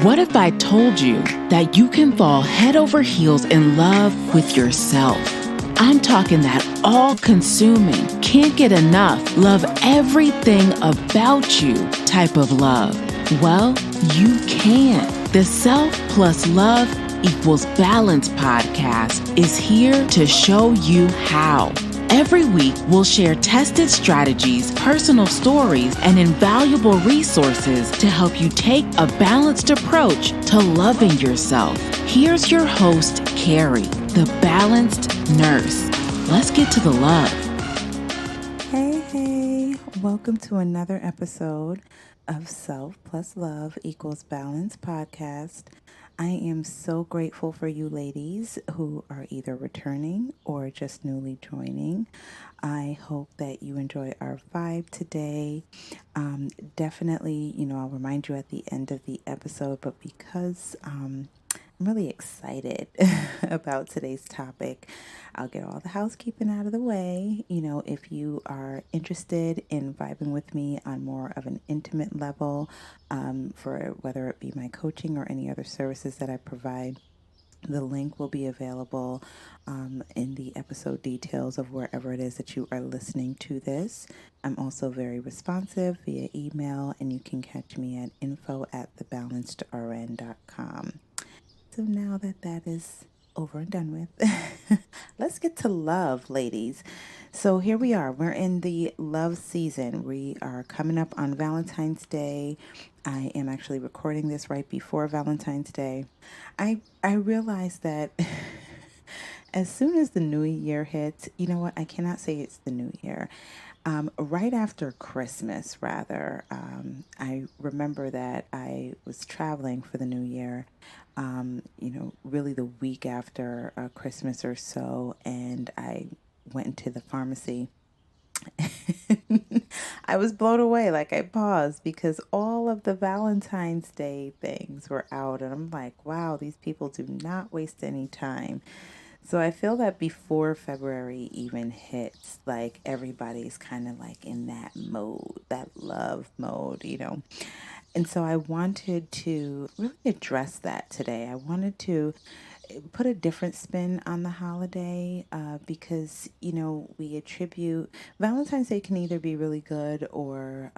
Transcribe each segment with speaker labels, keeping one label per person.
Speaker 1: What if I told you that you can fall head over heels in love with yourself? I'm talking that all-consuming, can't get enough, love everything about you type of love. Well, you can. The Self Plus Love Equals Balance podcast is here to show you how. Every week, we'll share tested strategies, personal stories, and invaluable resources to help you take a balanced approach to loving yourself. Here's your host, Carrie, the Balanced Nurse. Let's get to the love.
Speaker 2: Hey, welcome to another episode of Self Plus Love Equals Balance podcast. I am so grateful for you ladies who are either returning or just newly joining. I hope that you enjoy our vibe today. Definitely, I'll remind you at the end of the episode, but because I'm really excited about today's topic, I'll get all the housekeeping out of the way. If you are interested in vibing with me on more of an intimate level, for whether it be my coaching or any other services that I provide, the link will be available in the episode details of wherever it is that you are listening to this. I'm also very responsive via email, and you can catch me at info@thebalancedrn.com. So now that that is over and done with, let's get to love, ladies. So here we are. We're in the love season. We are coming up on Valentine's Day. I am actually recording this right before Valentine's Day. I realized that as soon as the new year hits, you know what? I cannot say it's the new year. Right after Christmas, rather, I remember that I was traveling for the new year, really the week after Christmas or so, and I went into the pharmacy. I was blown away. Like, I paused because all of the Valentine's Day things were out, and I'm like, wow, these people do not waste any time. So I feel that before February even hits, like everybody's kind of like in that mode, that love mode. And so I wanted to really address that today. I wanted to put a different spin on the holiday because, we attribute Valentine's Day can either be really good or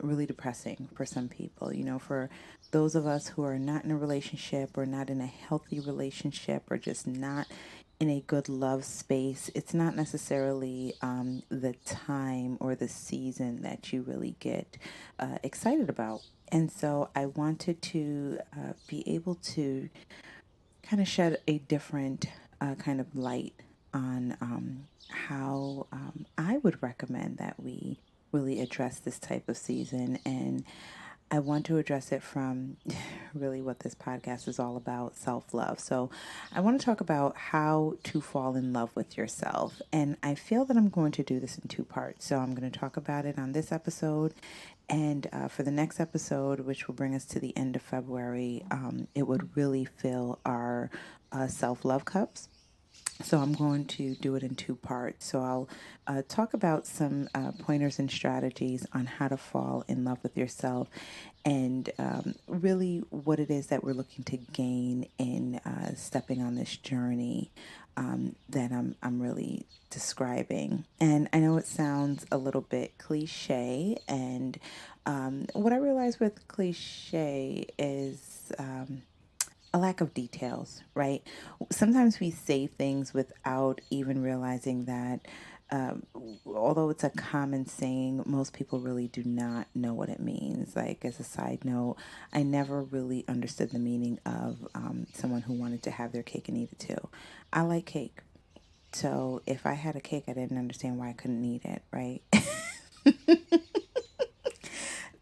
Speaker 2: really depressing for some people. For those of us who are not in a relationship or not in a healthy relationship or just not in a good love space, it's not necessarily the time or the season that you really get excited about. And so I wanted to be able to kind of shed a different kind of light on how I would recommend that we really address this type of season. And I want to address it from really what this podcast is all about, self-love. So I want to talk about how to fall in love with yourself. And I feel that I'm going to do this in two parts. So I'm going to talk about it on this episode. And for the next episode, which will bring us to the end of February, it would really fill our self-love cups. So I'm going to do it in two parts. So I'll talk about some pointers and strategies on how to fall in love with yourself, and really what it is that we're looking to gain in stepping on this journey that I'm really describing. And I know it sounds a little bit cliche, and what I realize with cliche is a lack of details, right? Sometimes we say things without even realizing that, um, although it's a common saying, most people really do not know what it means. Like, as a side note, I never really understood the meaning of someone who wanted to have their cake and eat it too. I like cake. So if I had a cake, I didn't understand why I couldn't eat it, right?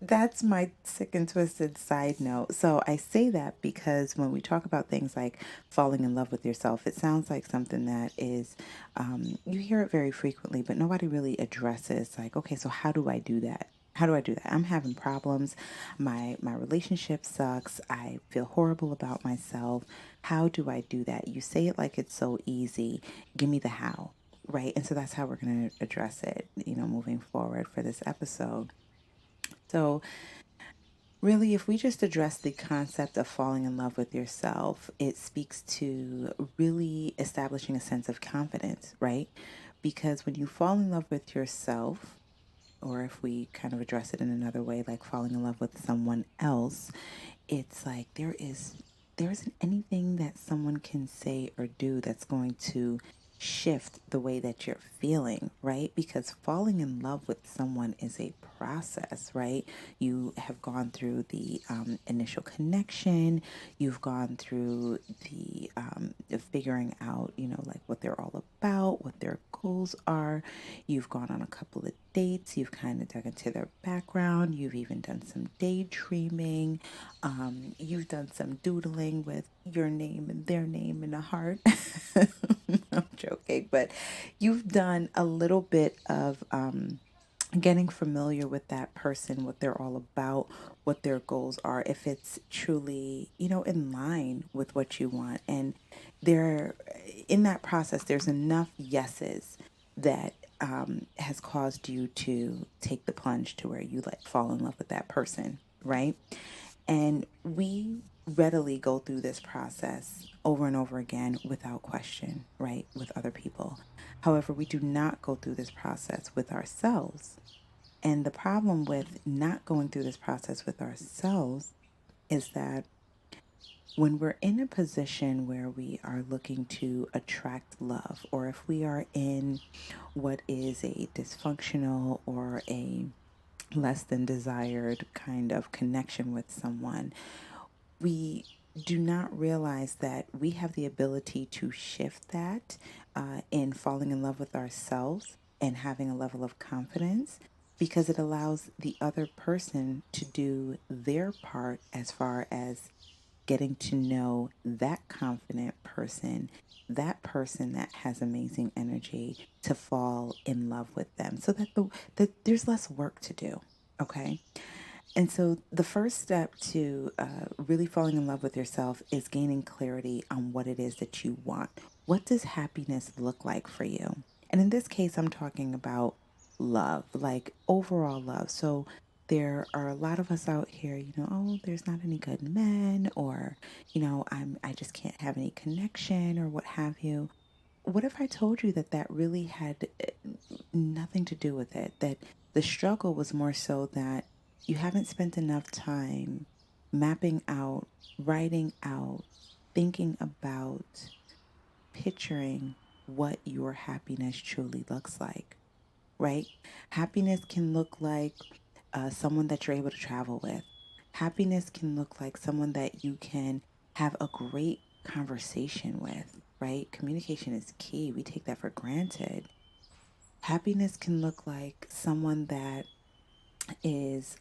Speaker 2: That's my sick and twisted side note. So I say that because when we talk about things like falling in love with yourself, it sounds like something that is, you hear it very frequently, but nobody really addresses, like, okay, so how do I do that? How do I do that? I'm having problems. My relationship sucks. I feel horrible about myself. How do I do that? You say it like it's so easy. Give me the how, right? And so that's how we're going to address it, moving forward for this episode. So Really, if we just address the concept of falling in love with yourself, it speaks to really establishing a sense of confidence, right? Because when you fall in love with yourself, or if we kind of address it in another way, like falling in love with someone else, it's like there isn't anything that someone can say or do that's going to shift the way that you're feeling, right? Because falling in love with someone is a process, right? You have gone through the initial connection, you've gone through the figuring out, like what they're all about, what their goals are. You've gone on a couple of dates, you've kind of dug into their background, you've even done some daydreaming, you've done some doodling with your name and their name in a heart. I'm joking, but you've done a little bit of getting familiar with that person, what they're all about, what their goals are, if it's truly, in line with what you want. And there, in that process, there's enough yeses that has caused you to take the plunge to where you like fall in love with that person, right? And we readily go through this process over and over again without question, right? With other people. However, we do not go through this process with ourselves. And the problem with not going through this process with ourselves is that when we're in a position where we are looking to attract love, or if we are in what is a dysfunctional or a less than desired kind of connection with someone, we do not realize that we have the ability to shift that in falling in love with ourselves and having a level of confidence, because it allows the other person to do their part as far as getting to know that confident person, that person that has amazing energy, to fall in love with them so that that there's less work to do. Okay. And so the first step to really falling in love with yourself is gaining clarity on what it is that you want. What does happiness look like for you? And in this case, I'm talking about love, like overall love. So there are a lot of us out here, oh, there's not any good men, or, I just can't have any connection, or what have you. What if I told you that that really had nothing to do with it? That the struggle was more so that you haven't spent enough time mapping out, writing out, thinking about, picturing what your happiness truly looks like, right? Happiness can look like someone that you're able to travel with. Happiness can look like someone that you can have a great conversation with, right? Communication is key. We take that for granted. Happiness can look like someone that is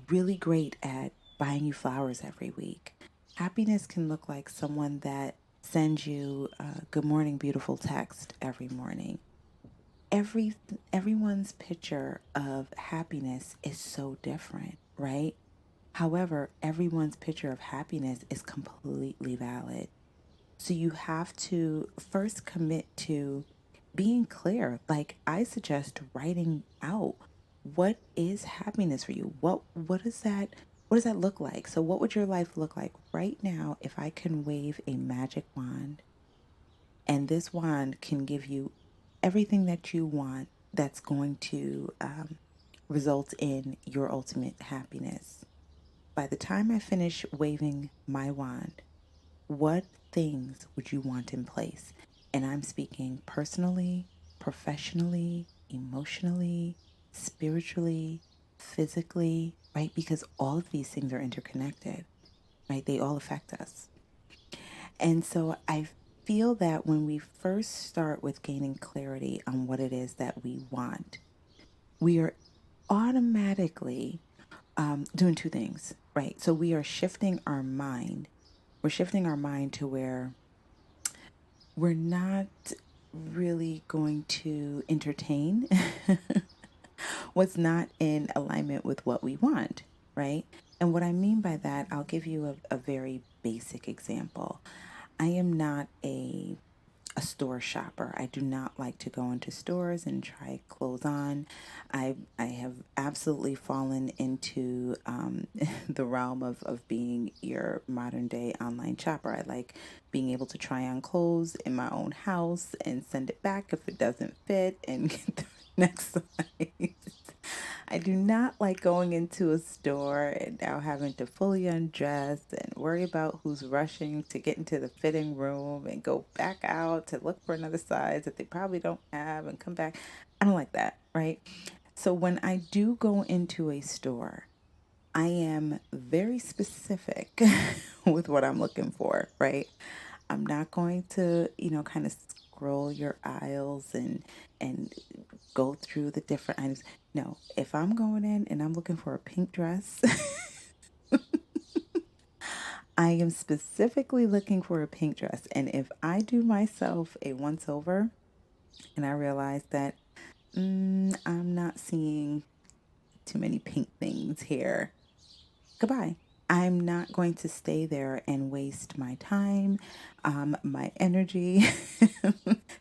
Speaker 2: really great at buying you flowers every week. Happiness can look like someone that sends you a good morning, beautiful text every morning. Every everyone's picture of happiness is so different, right? However, everyone's picture of happiness is completely valid. So you have to first commit to being clear. Like I suggest writing out, what is happiness for you? What does that look like? So what would your life look like right now if I can wave a magic wand, and this wand can give you everything that you want that's going to result in your ultimate happiness? By the time I finish waving my wand, what things would you want in place? And I'm speaking personally, professionally, emotionally, spiritually, physically, right? Because all of these things are interconnected, right? They all affect us. And so I feel that when we first start with gaining clarity on what it is that we want, we are automatically doing two things, right? So we are shifting our mind. We're shifting our mind to where we're not really going to entertain what's not in alignment with what we want, right? And what I mean by that, I'll give you a very basic example. I am not a a store shopper. I do not like to go into stores and try clothes on. I have absolutely fallen into the realm of being your modern day online shopper. I like being able to try on clothes in my own house and send it back if it doesn't fit and get the next size. I do not like going into a store and now having to fully undress and worry about who's rushing to get into the fitting room and go back out to look for another size that they probably don't have and come back. I don't like that, right? So when I do go into a store, I am very specific with what I'm looking for, right? I'm not going to, kind of scroll your aisles and go through the different items. No, if I'm going in and I'm looking for a pink dress, I am specifically looking for a pink dress. And if I do myself a once over and I realize that I'm not seeing too many pink things here, goodbye. I'm not going to stay there and waste my time, my energy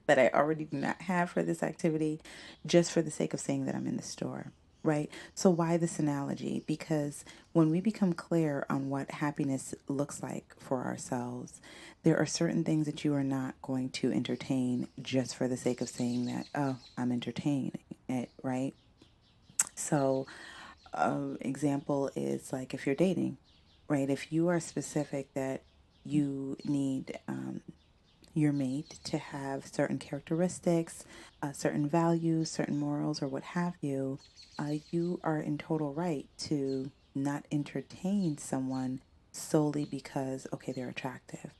Speaker 2: that I already do not have for this activity, just for the sake of saying that I'm in the store, right? So, why this analogy? Because when we become clear on what happiness looks like for ourselves, there are certain things that you are not going to entertain just for the sake of saying that, oh, I'm entertaining it, right? So, example is like if you're dating, right? If you are specific that you need your mate to have certain characteristics, certain values, certain morals, or what have you, you are in total right to not entertain someone solely because okay they're attractive,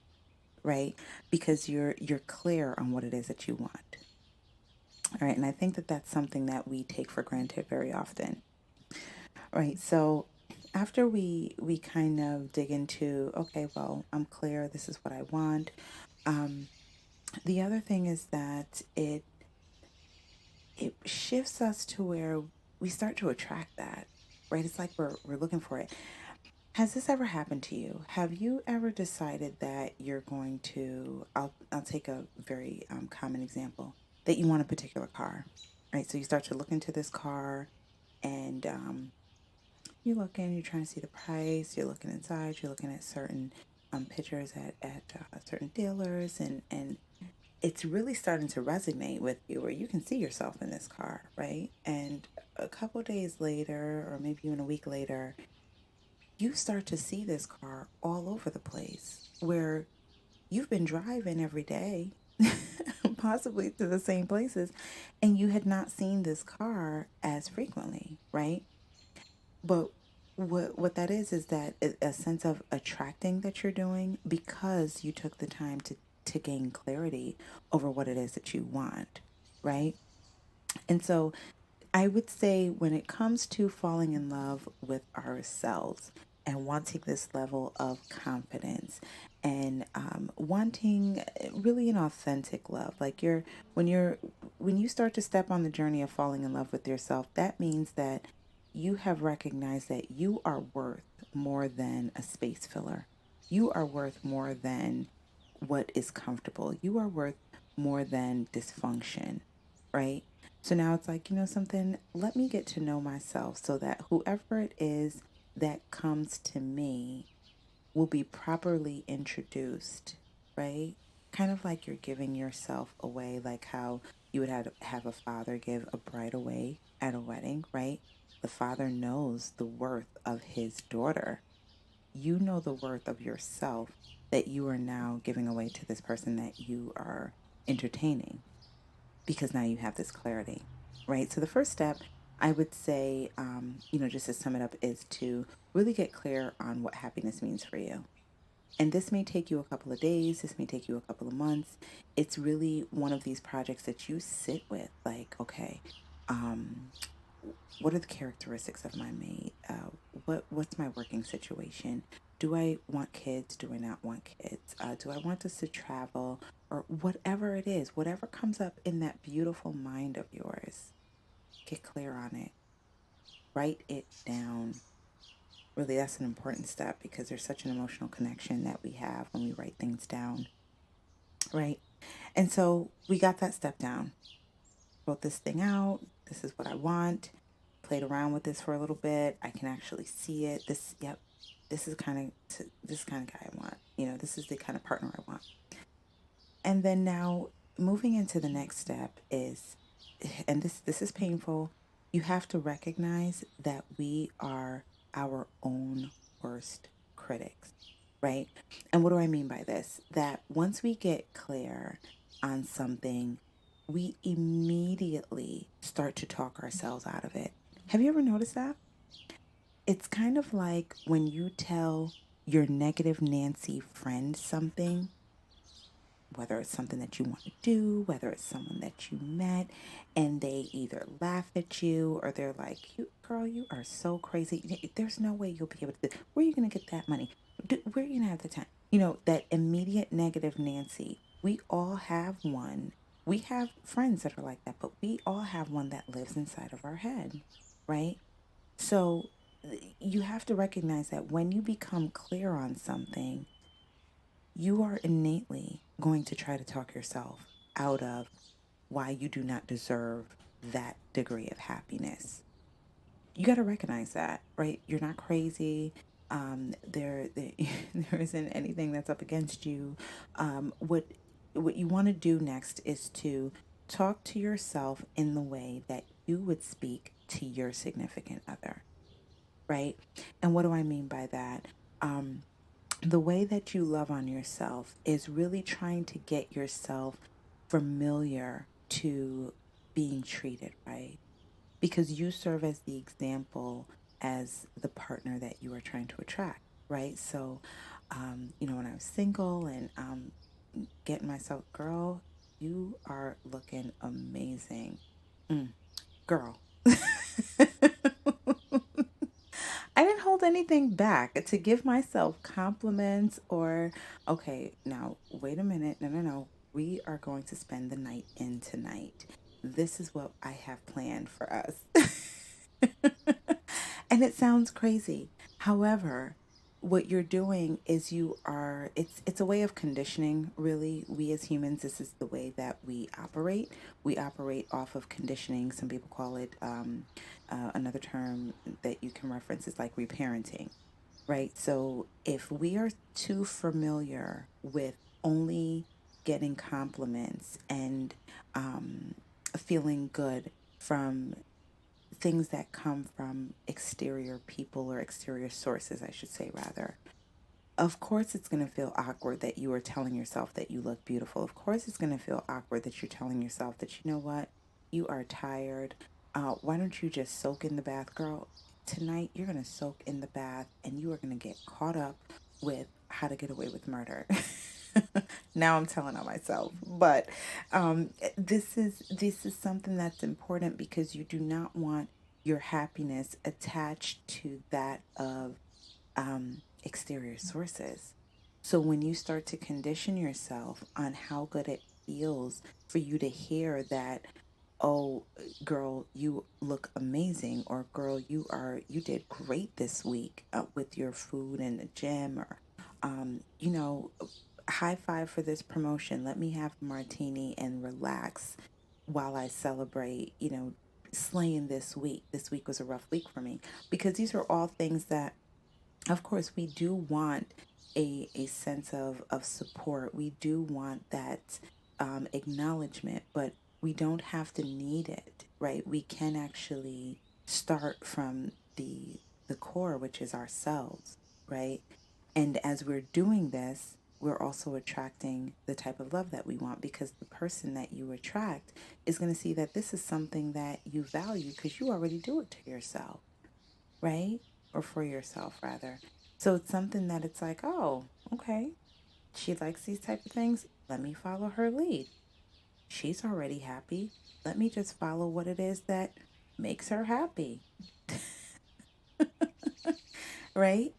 Speaker 2: right? Because you're clear on what it is that you want. All right, and I think that that's something that we take for granted very often. Right. So after we kind of dig into, okay, well, I'm clear, this is what I want. Um, the other thing is that it shifts us to where we start to attract that. Right? It's like we're looking for it. Has this ever happened to you? Have you ever decided that you're going to I'll take a very common example that you want a particular car. Right? So you start to look into this car and you're looking, you're trying to see the price, you're looking inside, you're looking at certain pictures at certain dealers, and it's really starting to resonate with you where you can see yourself in this car, right? And a couple days later, or maybe even a week later, you start to see this car all over the place where you've been driving every day, possibly to the same places, and you had not seen this car as frequently, right? But what that is that a sense of attracting that you're doing because you took the time to gain clarity over what it is that you want, right? And so I would say when it comes to falling in love with ourselves and wanting this level of confidence and wanting really an authentic love, like when you're when you start to step on the journey of falling in love with yourself, that means that you have recognized that you are worth more than a space filler. You are worth more than what is comfortable. You are worth more than dysfunction, right? So now it's like, something, let me get to know myself so that whoever it is that comes to me will be properly introduced, right? Kind of like you're giving yourself away, like how you would have a father give a bride away at a wedding, right? The father knows the worth of his daughter. You know the worth of yourself that you are now giving away to this person that you are entertaining because now you have this clarity, right? So the first step, I would say, just to sum it up, is to really get clear on what happiness means for you. And this may take you a couple of days, this may take you a couple of months. It's really one of these projects that you sit with, like, okay, um, what are the characteristics of my mate? What's my working situation? Do I want kids? Do I not want kids? Do I want us to travel? Or whatever it is, whatever comes up in that beautiful mind of yours, get clear on it. Write it down. Really, that's an important step because there's such an emotional connection that we have when we write things down, right? And so we got that step down, wrote this thing out. This is what I want. Played around with this for a little bit. I can actually see it. Yep, this is kind of guy I want. This is the kind of partner I want. And then now moving into the next step is, and this is painful. You have to recognize that we are our own worst critics, right? And what do I mean by this? That once we get clear on something, we immediately start to talk ourselves out of it. Have you ever noticed that? It's kind of like when you tell your negative Nancy friend something, whether it's something that you want to do, whether it's someone that you met, and they either laugh at you or they're like, "You girl, you are so crazy. There's no way you'll be able to. Where are you gonna get that money? Where are you gonna have the time?" That immediate negative Nancy. We all have one. We have friends that are like that, but we all have one that lives inside of our head, right? So you have to recognize that when you become clear on something, you are innately going to try to talk yourself out of why you do not deserve that degree of happiness. You got to recognize that, right? You're not crazy. There there isn't anything that's up against you. What you want to do next is to talk to yourself in the way that you would speak to your significant other, right? And what do I mean by that? Um, the way that you love on yourself is really trying to get yourself familiar to being treated right, because you serve as the example as the partner that you are trying to attract, right? So when I was single and getting myself, girl, you are looking amazing. Girl. I didn't hold anything back to give myself compliments or, okay, now wait a minute. No, no, no. We are going to spend the night in tonight. This is what I have planned for us. And it sounds crazy. However, what you're doing is it's a way of conditioning, really. We as humans, this is the way that we operate off of conditioning. Some people call it another term that you can reference is like reparenting, right? So if we are too familiar with only getting compliments and feeling good from things that come from exterior people or exterior sources, I should say, rather. Of course, it's going to feel awkward that you are telling yourself that you look beautiful. Of course, it's going to feel awkward that you're telling yourself that, you know what, you are tired. Why don't you just soak in the bath, girl? Tonight, you're going to soak in the bath and you are going to get caught up with how to get away with murder. Now I'm telling on myself, but this is something that's important because you do not want your happiness attached to that of exterior sources. So when you start to condition yourself on how good it feels for you to hear that, oh, girl, you look amazing, or girl, you did great this week with your food in the gym, or high five for this promotion. Let me have a martini and relax while I celebrate, slaying this week. This week was a rough week for me, because these are all things that, of course, we do want a sense of support. We do want that acknowledgement, but we don't have to need it, right? We can actually start from the core, which is ourselves, right? And as we're doing this, we're also attracting the type of love that we want, because the person that you attract is going to see that this is something that you value because you already do it to yourself, right? Or for yourself, rather. So it's something that it's like, oh, okay, she likes these type of things. Let me follow her lead. She's already happy. Let me just follow what it is that makes her happy, right?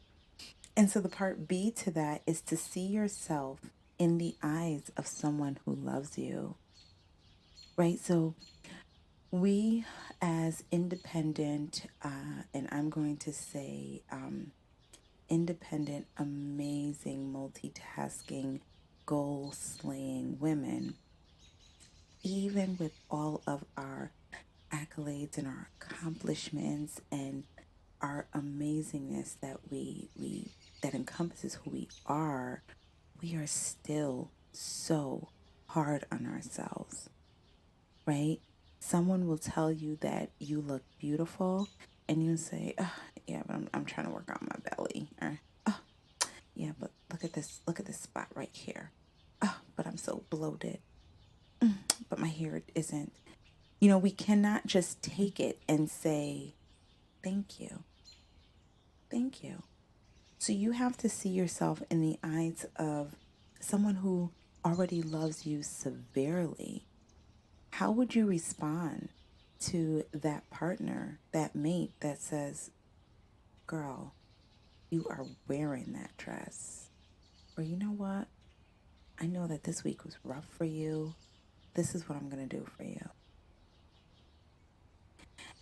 Speaker 2: And so the part B to that is to see yourself in the eyes of someone who loves you, right? So we, as independent, and I'm going to say independent, amazing, multitasking goal slaying women, even with all of our accolades and our accomplishments and our amazingness that that encompasses who we are still so hard on ourselves, right? Someone will tell you that you look beautiful and you say, oh, yeah, but I'm trying to work on my belly. Or, oh, yeah, but look at this spot right here. Oh, but I'm so bloated. But my hair isn't. You know, we cannot just take it and say, thank you. Thank you. So you have to see yourself in the eyes of someone who already loves you severely. How would you respond to that partner, that mate that says, girl, you are wearing that dress? Or you know what? I know that this week was rough for you. This is what I'm going to do for you.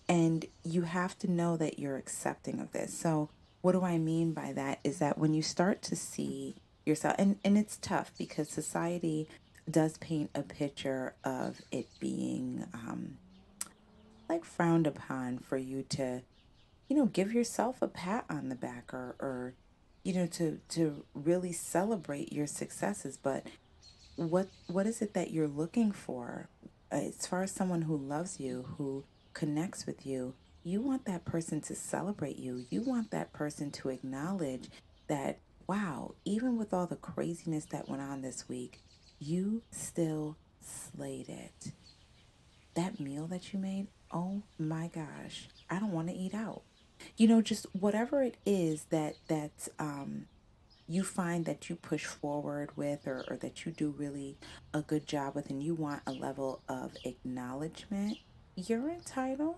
Speaker 2: And you have to know that you're accepting of this. So, what do I mean by that? Is that when you start to see yourself, and it's tough because society does paint a picture of it being like frowned upon for you to, you know, give yourself a pat on the back or you know, to really celebrate your successes. But what is it that you're looking for? As far as someone who loves you, who connects with you, you want that person to celebrate you. You want that person to acknowledge that, wow, even with all the craziness that went on this week, you still slayed it. That meal that you made, oh my gosh, I don't want to eat out. You know, just whatever it is that you find that you push forward with, or that you do really a good job with, and you want a level of acknowledgement, you're entitled,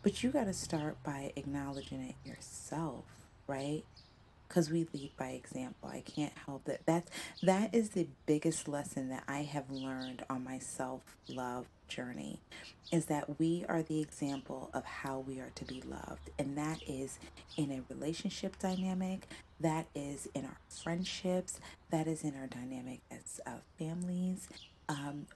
Speaker 2: but you got to start by acknowledging it yourself, right? Because we lead by example. I can't help it. That is the biggest lesson that I have learned on my self-love journey, is that we are the example of how we are to be loved. And that is in a relationship dynamic, that is in our friendships, that is in our dynamic as families.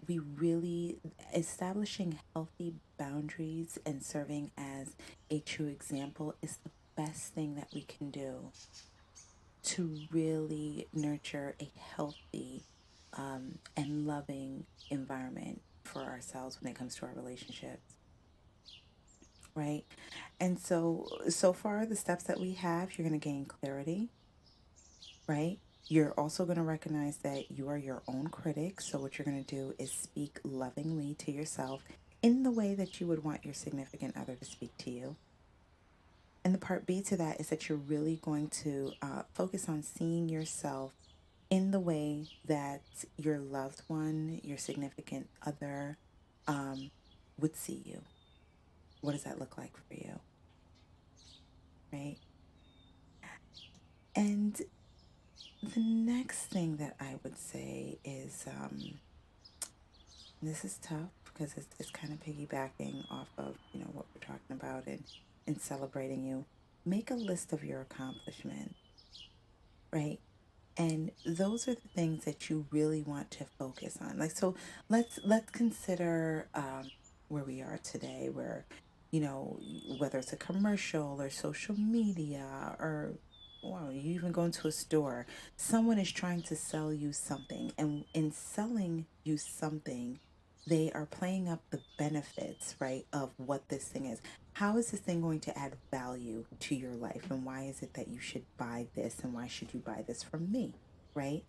Speaker 2: We really establishing healthy boundaries and serving as a true example is the best thing that we can do to really nurture a healthy and loving environment for ourselves when it comes to our relationships, right? And so far, the steps that we have, you're going to gain clarity, right? You're also going to recognize that you are your own critic. So, what you're going to do is speak lovingly to yourself in the way that you would want your significant other to speak to you. And the part B to that is that you're really going to focus on seeing yourself in the way that your loved one, your significant other, um, would see you. What does that look like for you? Right? And the next thing that I would say is this is tough because it's kind of piggybacking off of, you know, what we're talking about and celebrating you. Make a list of your accomplishments, right? And those are the things that you really want to focus on. Like, so let's consider where we are today, where, you know, whether it's a commercial or social media, or well, you even go into a store, someone is trying to sell you something, and in selling you something, they are playing up the benefits, right, of what this thing is. How is this thing going to add value to your life? And why is it that you should buy this? And why should you buy this from me? Right?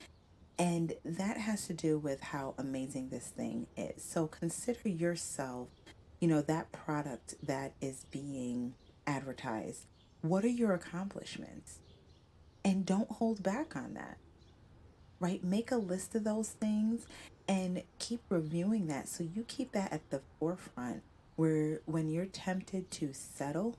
Speaker 2: And that has to do with how amazing this thing is. So consider yourself, you know, that product that is being advertised. What are your accomplishments? And don't hold back on that, right? Make a list of those things and keep reviewing that. So you keep that at the forefront, where when you're tempted to settle,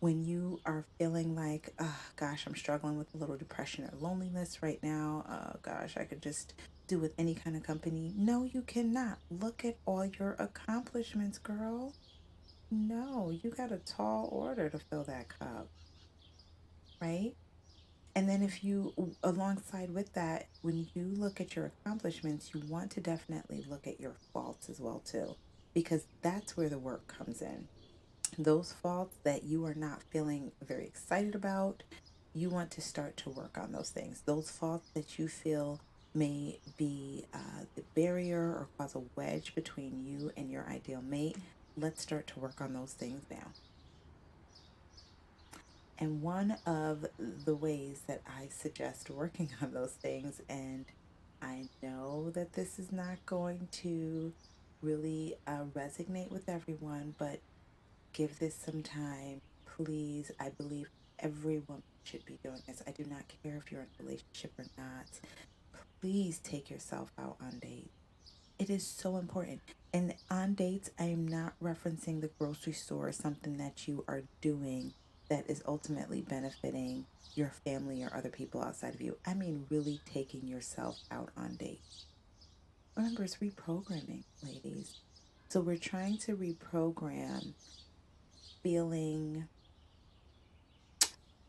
Speaker 2: when you are feeling like, oh, gosh, I'm struggling with a little depression or loneliness right now. Oh, gosh, I could just do with any kind of company. No, you cannot. Look at all your accomplishments, girl. No, you got a tall order to fill that cup, right? And then, if you, alongside with that, when you look at your accomplishments, you want to definitely look at your faults as well, too, because that's where the work comes in. Those faults that you are not feeling very excited about, you want to start to work on those things. Those faults that you feel may be the barrier or cause a wedge between you and your ideal mate, let's start to work on those things now. And one of the ways that I suggest working on those things, and I know that this is not going to really resonate with everyone, but give this some time. Please, I believe every woman should be doing this. I do not care if you're in a relationship or not. Please take yourself out on dates. It is so important. And on dates, I am not referencing the grocery store or something that you are doing that is ultimately benefiting your family or other people outside of you. I mean, really taking yourself out on dates. Remember, it's reprogramming, ladies. So we're trying to reprogram feeling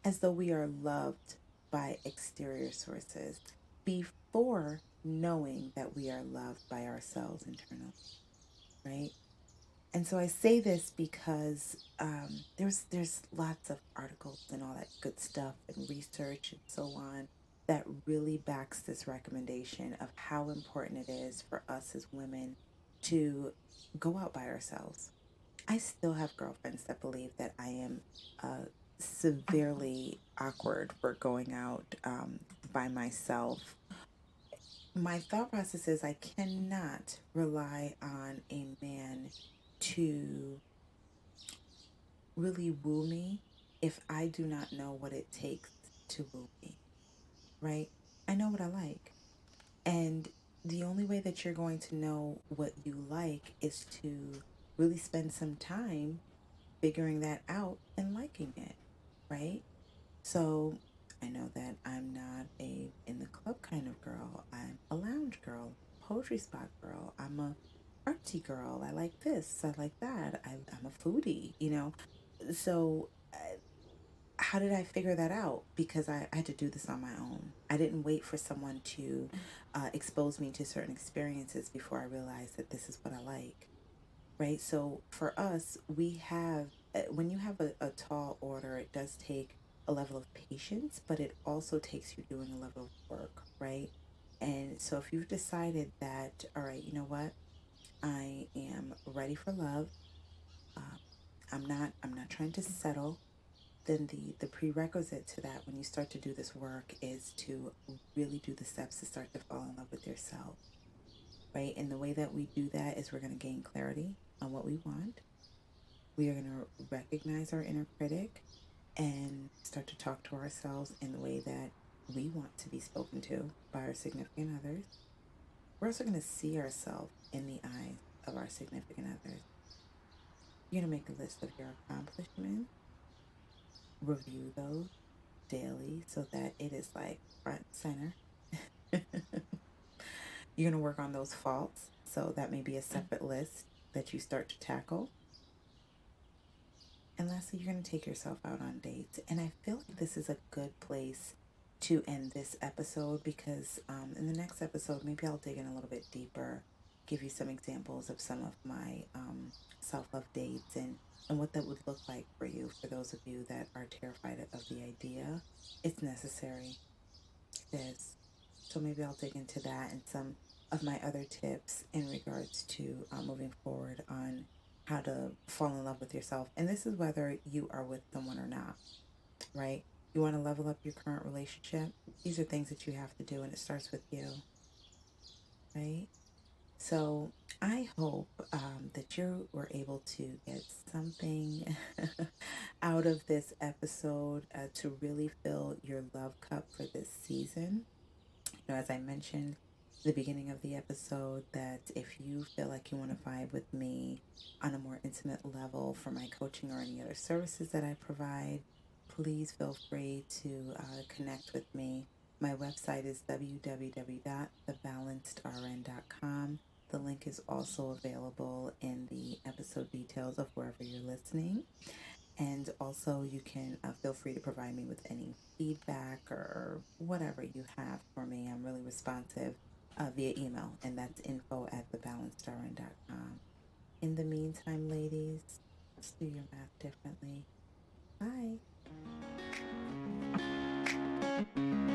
Speaker 2: as though we are loved by exterior sources before knowing that we are loved by ourselves internally, right? And so I say this because there's lots of articles and all that good stuff and research and so on that really backs this recommendation of how important it is for us as women to go out by ourselves. I still have girlfriends that believe that I am severely awkward for going out by myself. My thought process is I cannot rely on a man to really woo me if I do not know what it takes to woo me, right? I know what I like. And the only way that you're going to know what you like is to really spend some time figuring that out and liking it, right? So I know that I'm not a in the club kind of girl. I'm a lounge girl, poetry spot girl. I'm a artsy girl. I like this. I like that. I'm a foodie. So how did I figure that out? Because I had to do this on my own. I didn't wait for someone to expose me to certain experiences before I realized that this is what I like, right? So for us, we have, when you have a tall order, it does take a level of patience, but it also takes you doing a level of work, right? And so if you've decided that, all right, you know what, I am ready for love. Um, I'm not trying to settle. Then the prerequisite to that, when you start to do this work, is to really do the steps to start to fall in love with yourself, right? And the way that we do that is we're going to gain clarity on what we want. We are going to recognize our inner critic and start to talk to ourselves in the way that we want to be spoken to by our significant others. We're also going to see ourselves in the eyes of our significant others. You're going to make a list of your accomplishments, review those daily so that it is like front center. You're going to work on those faults. So that may be a separate list that you start to tackle. And lastly, you're going to take yourself out on dates. And I feel like this is a good place to end this episode because in the next episode, maybe I'll dig in a little bit deeper, give you some examples of some of my self love dates and what that would look like for you, for those of you that are terrified of the idea. It's necessary. It is. So maybe I'll dig into that and some of my other tips in regards to moving forward on how to fall in love with yourself. And this is whether you are with someone or not, right? You want to level up your current relationship. These are things that you have to do, and it starts with you, right? So I hope that you were able to get something out of this episode to really fill your love cup for this season. As I mentioned at the beginning of the episode, that if you feel like you want to vibe with me on a more intimate level for my coaching or any other services that I provide, please feel free to connect with me. My website is www.thebalancedrn.com. The link is also available in the episode details of wherever you're listening. And also, also, you can feel free to provide me with any feedback or whatever you have for me. I'm really responsive via email, and that's info@thebalancedrn.com. In the meantime, ladies, just do your math differently. Bye.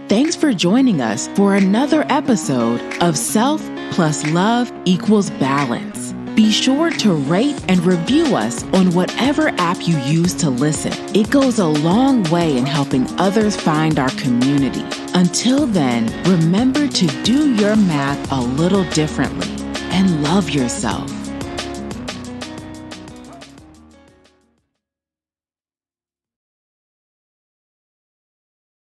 Speaker 1: Thanks for joining us for another episode of Self plus Love equals Balance. Be sure to rate and review us on whatever app you use to listen. It goes a long way in helping others find our community. Until then, remember to do your math a little differently and love yourself.